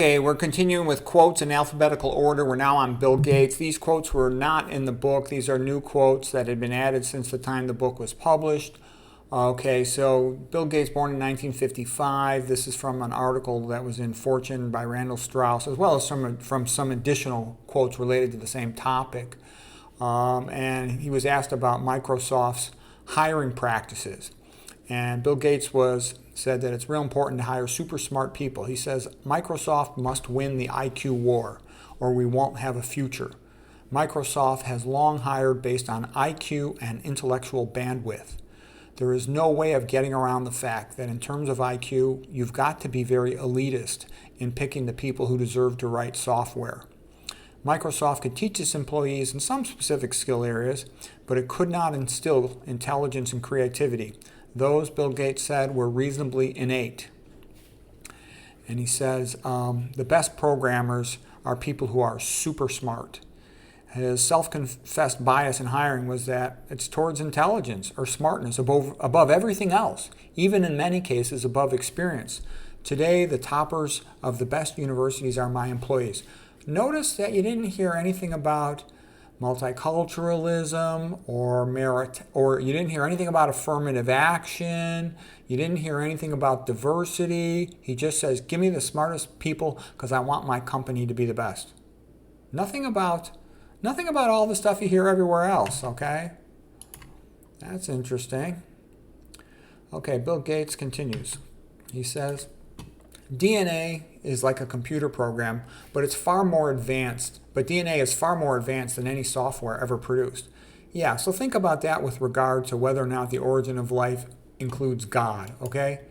Okay, we're continuing with quotes in alphabetical order. We're now on Bill Gates. These quotes were not in the book. These are new quotes that had been added since the time the book was published. Okay, so Bill Gates, born in 1955. This is from an article that was in Fortune by Randall Strauss, as well as from some additional quotes related to the same topic. And he was asked about Microsoft's hiring practices. And Bill Gates said that it's real important to hire super smart people. He says, Microsoft must win the IQ war, or we won't have a future. Microsoft has long hired based on IQ and intellectual bandwidth. There is no way of getting around the fact that in terms of IQ, you've got to be very elitist in picking the people who deserve to write software. Microsoft could teach its employees in some specific skill areas, but it could not instill intelligence and creativity. Those, Bill Gates said, were reasonably innate. And he says the best programmers are people who are super smart. His self-confessed bias in hiring was that it's towards intelligence or smartness above everything else, even in many cases above experience. Today, the toppers of the best universities are my employees. Notice that you didn't hear anything about multiculturalism or merit, or you didn't hear anything about affirmative action. You didn't hear anything about diversity. He just says, give me the smartest people because I want my company to be the best. Nothing about all the stuff you hear everywhere else, okay? That's interesting. Okay, Bill Gates continues. He says, DNA is like a computer program, but it's far more advanced. But DNA is far more advanced than any software ever produced. Yeah, so think about that with regard to whether or not the origin of life includes God, okay?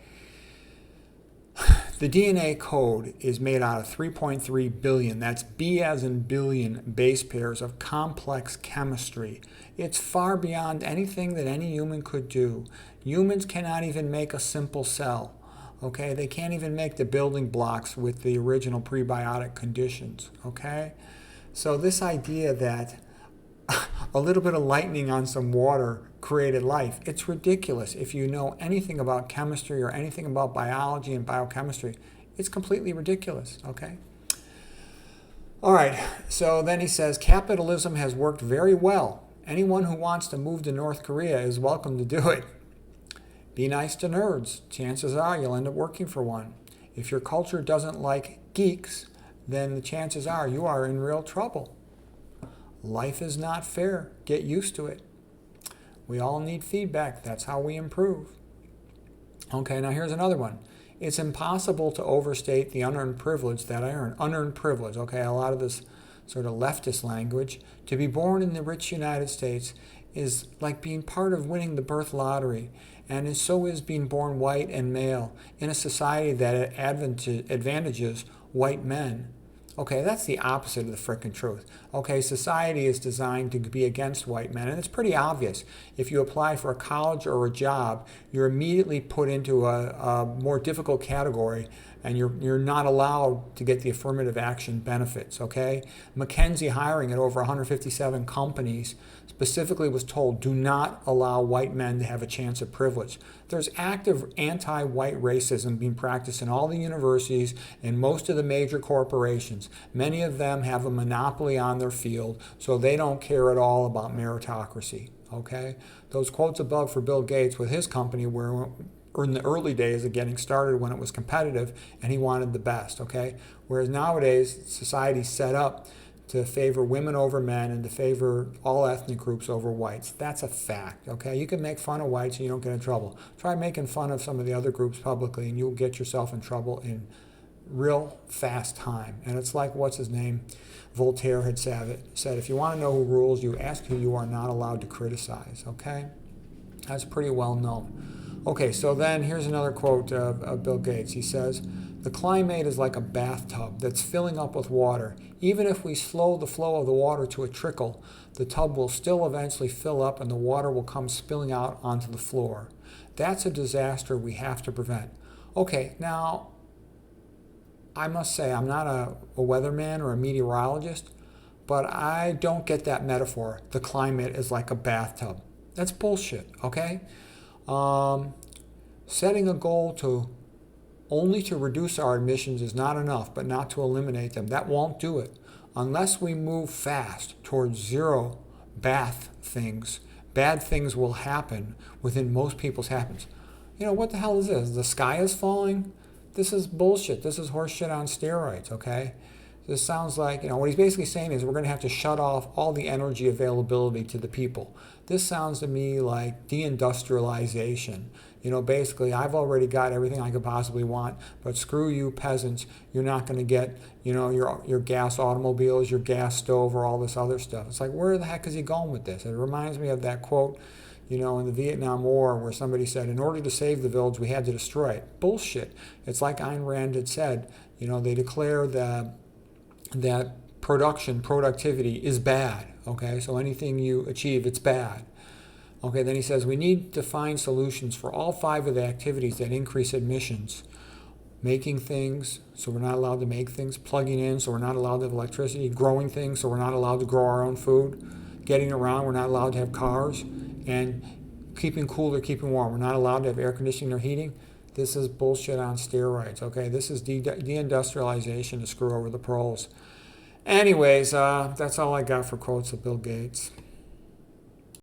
The DNA code is made out of 3.3 billion, that's B as in billion, base pairs of complex chemistry. It's far beyond anything that any human could do. Humans cannot even make a simple cell. Okay, they can't even make the building blocks with the original prebiotic conditions, okay? So this idea that a little bit of lightning on some water created life, it's ridiculous. If you know anything about chemistry or anything about biology and biochemistry, it's completely ridiculous, okay? All right, so then he says, capitalism has worked very well. Anyone who wants to move to North Korea is welcome to do it. Be nice to nerds. Chances are you'll end up working for one. If your culture doesn't like geeks, then the chances are you are in real trouble. Life is not fair. Get used to it. We all need feedback. That's how we improve. Okay, now here's another one. It's impossible to overstate the unearned privilege that I earn. Unearned privilege, okay, a lot of this sort of leftist language. To be born in the rich United States is like being part of winning the birth lottery, and so is being born white and male in a society that advantages white men. Okay, that's the opposite of the frickin' truth. Okay, society is designed to be against white men, and it's pretty obvious. If you apply for a college or a job, you're immediately put into a more difficult category, and you're not allowed to get the affirmative action benefits, okay? McKinsey hiring at over 157 companies specifically was told, do not allow white men to have a chance at privilege. There's active anti-white racism being practiced in all the universities and most of the major corporations. Many of them have a monopoly on their field, so they don't care at all about meritocracy, okay? Those quotes above for Bill Gates with his company were in the early days of getting started when it was competitive and he wanted the best, okay? Whereas nowadays, society's set up to favor women over men and to favor all ethnic groups over whites. That's a fact, okay? You can make fun of whites and you don't get in trouble. Try making fun of some of the other groups publicly and you'll get yourself in trouble in real fast time. And it's like, what's his name? Voltaire had said, if you want to know who rules, you ask who you are not allowed to criticize, okay? That's pretty well known. Okay, so then here's another quote of Bill Gates. He says, the climate is like a bathtub that's filling up with water. Even if we slow the flow of the water to a trickle, the tub will still eventually fill up and the water will come spilling out onto the floor. That's a disaster we have to prevent. Okay, now, I must say, I'm not a weatherman or a meteorologist, but I don't get that metaphor. The climate is like a bathtub. That's bullshit, okay? Setting a goal to Only to reduce our emissions is not enough, but not to eliminate them. That won't do it. Unless we move fast towards zero bad things will happen within most people's habits. What the hell is this? The sky is falling? This is bullshit. This is horseshit on steroids, okay? This sounds like, what he's basically saying is we're going to have to shut off all the energy availability to the people. This sounds to me like deindustrialization. Basically, I've already got everything I could possibly want, but screw you peasants. You're not going to get, your gas automobiles, your gas stove, or all this other stuff. It's like, where the heck is he going with this? It reminds me of that quote, in the Vietnam War where somebody said, in order to save the village, we had to destroy it. Bullshit. It's like Ayn Rand had said, they declare that productivity is bad, okay? So anything you achieve, it's bad. Okay, then he says we need to find solutions for all 5 of the activities that increase emissions. Making things, so we're not allowed to make things. Plugging in, so we're not allowed to have electricity. Growing things, so we're not allowed to grow our own food. Getting around, we're not allowed to have cars. And keeping cool or keeping warm, we're not allowed to have air conditioning or heating. This is bullshit on steroids, okay? This is deindustrialization to screw over the proles. Anyways, that's all I got for quotes of Bill Gates.